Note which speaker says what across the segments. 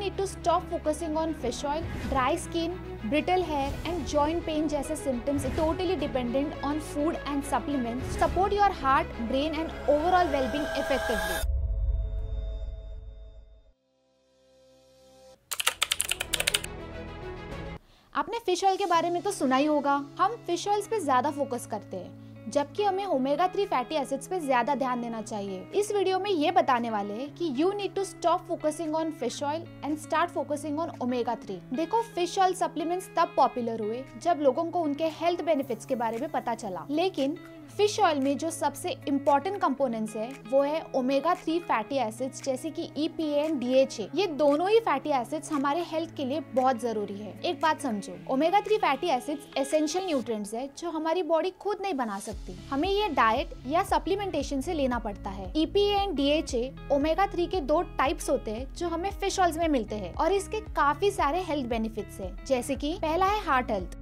Speaker 1: need to stop focusing on fish oil, dry skin, brittle hair and joint pain जैसे symptoms totally dependent on food and supplements support your heart, brain and overall well-being effectively. आपने fish oil के बारे में तो सुना ही होगा। हम fish oils पे ज्यादा फोकस करते हैं जबकि हमें ओमेगा 3 फैटी एसिड्स पे ज्यादा ध्यान देना चाहिए। इस वीडियो में ये बताने वाले हैं कि you need to stop focusing on fish oil and start focusing on omega 3। देखो, फिश ऑयल सप्लीमेंट्स तब पॉपुलर हुए जब लोगों को उनके हेल्थ बेनिफिट्स के बारे में पता चला, लेकिन फिश ऑयल में जो सबसे इम्पोर्टेंट कंपोनेंट्स है वो है ओमेगा 3 फैटी एसिड्स जैसे कि EPA एंड DHA। ये दोनों ही फैटी एसिड्स हमारे हेल्थ के लिए बहुत जरूरी है। एक बात समझो, omega 3 fatty acids essential nutrients है जो हमारी बॉडी खुद नहीं बना सकती, हमें ये डाइट या सप्लीमेंटेशन से लेना पड़ता है। EPA एंड DHA ओमेगा 3 के दो टाइप्स होते हैं जो हमें फिश ऑयल्स में मिलते हैं और इसके काफी सारे हेल्थ बेनिफिट्स है। जैसे कि पहला है heart health.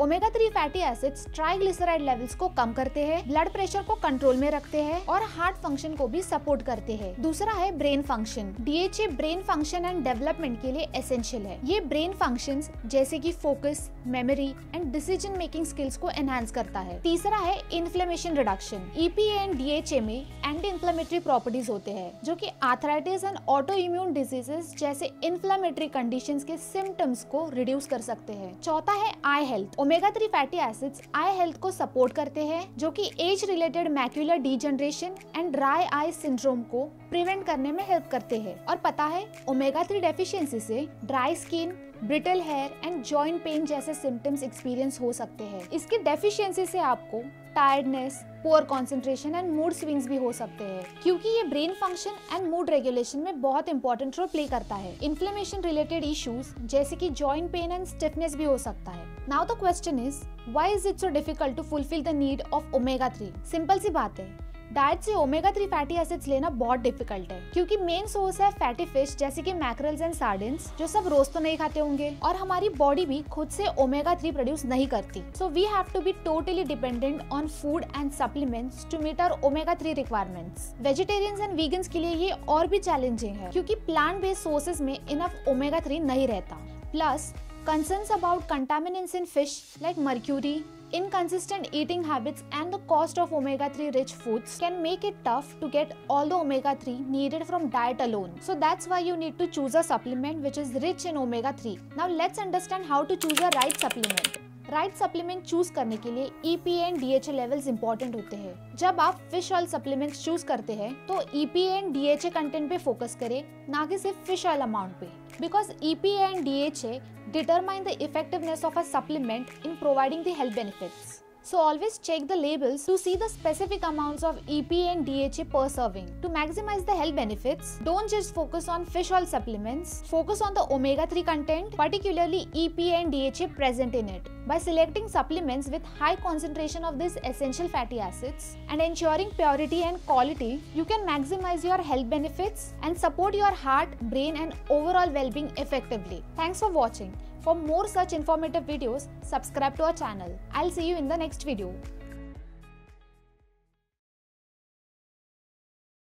Speaker 1: Omega 3 fatty acids triglyceride levels को कम करते हैं, ब्लड प्रेशर को कंट्रोल में रखते हैं और हार्ट फंक्शन को भी सपोर्ट करते हैं। दूसरा है brain function. DHA brain function and development के लिए एसेंशियल है। ये ब्रेन फंक्शंस जैसे कि focus, memory and decision making skills को एनहांस करता है। तीसरा है inflammation reduction. EPA and DHA में एंटी इन्फ्लेमेटरी प्रॉपर्टीज होते हैं जो कि arthritis and auto immune diseases जैसे इन्फ्लेमेटरी कंडीशंस के सिम्टम्स को रिड्यूस कर सकते हैं। चौथा है आई हेल्थ। ओमेगा 3 फैटी एसिड्स आई हेल्थ को सपोर्ट करते हैं जो कि age related macular degeneration and dry eye syndrome को प्रिवेंट करने में हेल्प करते हैं। और पता है, ओमेगा 3 डेफिशिएंसी से dry skin, brittle hair and joint pain जैसे सिम्टम्स एक्सपीरियंस हो सकते हैं। इसकी डेफिशिएंसी से आपको tiredness, poor concentration and mood swings भी हो सकते हैं क्योंकि ये brain function and mood regulation में बहुत इंपॉर्टेंट रोल प्ले करता है। इन्फ्लेमेशन रिलेटेड इश्यूज जैसे कि जॉइंट पेन एंड स्टिफनेस भी हो सकता है। Now the question is, why is it so difficult to fulfil the need of omega 3? Simple सी बात है, डाइट से ओमेगा 3 फैटी एसिड्स लेना बहुत डिफिकल्ट है क्योंकि मेन सोर्स है फैटी फिश जैसे कि मैकरल्स एंड सार्डिन्स जो सब रोज तो नहीं खाते होंगे और हमारी बॉडी भी खुद से ओमेगा 3 प्रोड्यूस नहीं करती। So we have to be totally dependent on food and supplements to meet our omega 3 requirements. Vegetarians and vegans के लिए ये और भी चैलेंजिंग है क्योंकि प्लांट बेस्ड सोर्सेज में इनफ ओमेगा 3 नहीं रहता। Plus concerns about contaminants in fish like mercury, inconsistent eating habits and the cost of omega-3 rich foods can make it tough to get all the omega-3 needed from diet alone. So that's why you need to choose a supplement which is rich in omega-3. Now let's understand how to choose a right supplement. Right supplement choose करने के लिए EPA and DHA levels important होते हैं। जब आप fish oil supplements choose करते हैं तो EPA एंड DHA कंटेंट पे फोकस करें, ना कि सिर्फ फिश ऑयल अमाउंट पे, because EPA and DHA determine the effectiveness of a supplement in providing the health benefits. So always check the labels to see the specific amounts of EPA and DHA per serving. To maximize the health benefits, don't just focus on fish oil supplements, focus on the omega-3 content, particularly EPA and DHA present in it. By selecting supplements with high concentration of these essential fatty acids and ensuring purity and quality, you can maximize your health benefits and support your heart, brain and overall well-being effectively. Thanks for watching. For more such informative videos, subscribe to our channel. I'll see you in the next video.